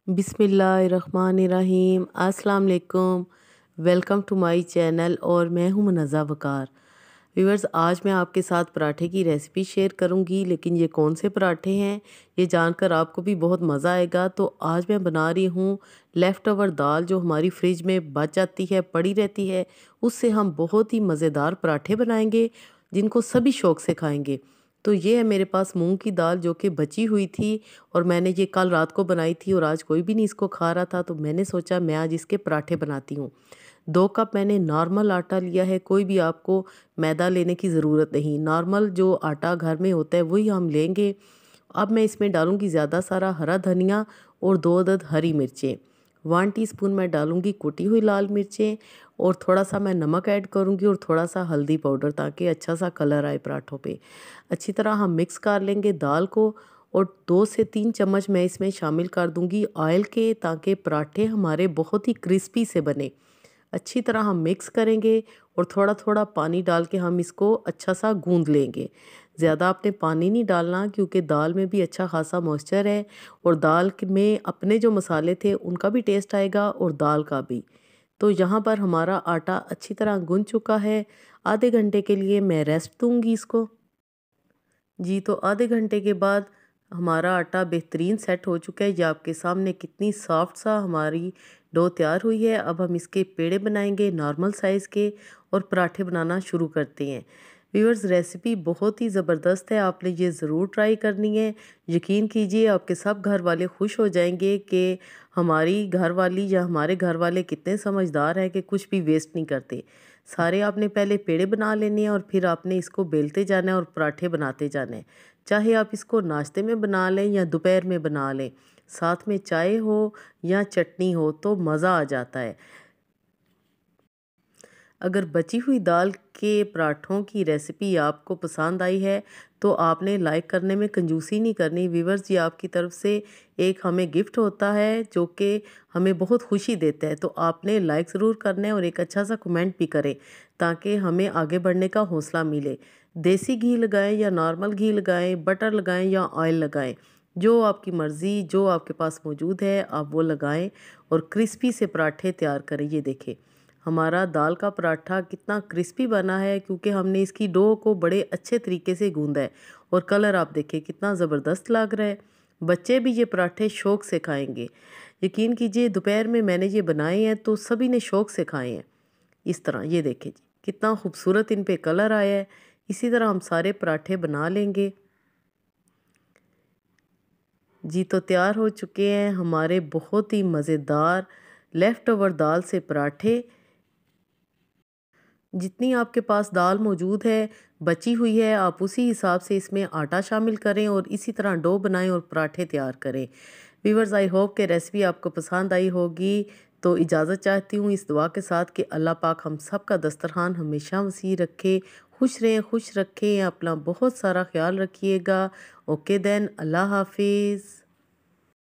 बिस्मिल्लाहिर्रहमानिर्रहीम। अस्सलाम वालेकुम। वेलकम टू माय चैनल और मैं हूं मुनज़्ज़ा वकार। व्यूअर्स, आज मैं आपके साथ पराठे की रेसिपी शेयर करूंगी, लेकिन ये कौन से पराठे हैं ये जानकर आपको भी बहुत मज़ा आएगा। तो आज मैं बना रही हूँ लेफ़्ट ओवर दाल जो हमारी फ्रिज में बच जाती है, पड़ी रहती है। उससे हम बहुत ही मज़ेदार पराठे बनाएंगे जिनको सभी शौक़ से खाएंगे। तो ये है मेरे पास मूंग की दाल जो कि बची हुई थी और मैंने ये कल रात को बनाई थी और आज कोई भी नहीं इसको खा रहा था, तो मैंने सोचा मैं आज इसके पराठे बनाती हूँ। 2 कप मैंने नॉर्मल आटा लिया है, कोई भी आपको मैदा लेने की ज़रूरत नहीं, नॉर्मल जो आटा घर में होता है वही हम लेंगे। अब मैं इसमें डालूँगी ज़्यादा सारा हरा धनिया और 2 अदद हरी मिर्चें। 1 टीस्पून मैं डालूँगी कुटी हुई लाल मिर्चें और थोड़ा-सा मैं नमक ऐड करूँगी और थोड़ा-सा हल्दी पाउडर, ताकि अच्छा-सा कलर आए पराठों पे। अच्छी तरह हम मिक्स कर लेंगे दाल को और 2 से 3 चम्मच मैं इसमें शामिल कर दूँगी ऑयल के, ताकि पराठे हमारे बहुत ही क्रिस्पी से बने। अच्छी तरह हम मिक्स करेंगे और थोड़ा-थोड़ा पानी डाल के हम इसको अच्छा-सा गूँध लेंगे। ज़्यादा आपने पानी नहीं डालना, क्योंकि दाल में भी अच्छा खासा मॉइस्चर है और दाल में अपने जो मसाले थे उनका भी टेस्ट आएगा और दाल का भी। तो यहाँ पर हमारा आटा अच्छी तरह गूँध चुका है। आधे घंटे के लिए मैं रेस्ट दूँगी इसको। जी, तो आधे घंटे के बाद हमारा आटा बेहतरीन सेट हो चुका है। ये आपके सामने कितनी सॉफ्ट सा हमारी डो तैयार हुई है। अब हम इसके पेड़े बनाएंगे नॉर्मल साइज़ के और पराठे बनाना शुरू करते हैं। व्यूअर्स, रेसिपी बहुत ही ज़बरदस्त है, आपने ये ज़रूर ट्राई करनी है। यकीन कीजिए आपके सब घर वाले खुश हो जाएंगे कि हमारी घरवाली या हमारे घर वाले कितने समझदार हैं कि कुछ भी वेस्ट नहीं करते। सारे आपने पहले पेड़े बना लेने हैं और फिर आपने इसको बेलते जाना है और पराठे बनाते जाने हैं। चाहे आप इसको नाश्ते में बना लें या दोपहर में बना लें, साथ में चाय हो या चटनी हो तो मज़ा आ जाता है। अगर बची हुई दाल के पराठों की रेसिपी आपको पसंद आई है तो आपने लाइक करने में कंजूसी नहीं करनी। व्यूअर्स, ये आपकी तरफ से एक हमें गिफ्ट होता है जो कि हमें बहुत खुशी देता है। तो आपने लाइक ज़रूर करना है और एक अच्छा सा कमेंट भी करें, ताकि हमें आगे बढ़ने का हौसला मिले। देसी घी लगाएं या नॉर्मल घी लगाएं, बटर लगाएं या ऑयल लगाएं, जो आपकी मर्ज़ी, जो आपके पास मौजूद है आप वो लगाएं और क्रिस्पी से पराठे तैयार करें। ये देखें हमारा दाल का पराठा कितना क्रिस्पी बना है, क्योंकि हमने इसकी डो को बड़े अच्छे तरीके से गूंदा है और कलर आप देखिए कितना ज़बरदस्त लग रहा है। बच्चे भी ये पराठे शौक़ से खाएंगे। यकीन कीजिए दोपहर में मैंने ये बनाए हैं तो सभी ने शौक़ से खाए हैं। इस तरह ये देखिए जी कितना खूबसूरत इन पे कलर आया है। इसी तरह हम सारे पराठे बना लेंगे। जी, तो तैयार हो चुके हैं हमारे बहुत ही मज़ेदार लेफ़्ट ओवर दाल से पराठे। जितनी आपके पास दाल मौजूद है, बची हुई है, आप उसी हिसाब से इसमें आटा शामिल करें और इसी तरह डो बनाएं और पराठे तैयार करें। व्यूअर्स, आई होप कि रेसिपी आपको पसंद आई होगी। तो इजाज़त चाहती हूँ इस दुआ के साथ कि अल्लाह पाक हम सब का दस्तरखान हमेशा वसी रखे, खुश रहें, खुश रखें, अपना बहुत सारा ख्याल रखिएगा। ओके देन, अल्लाह हाफिज़।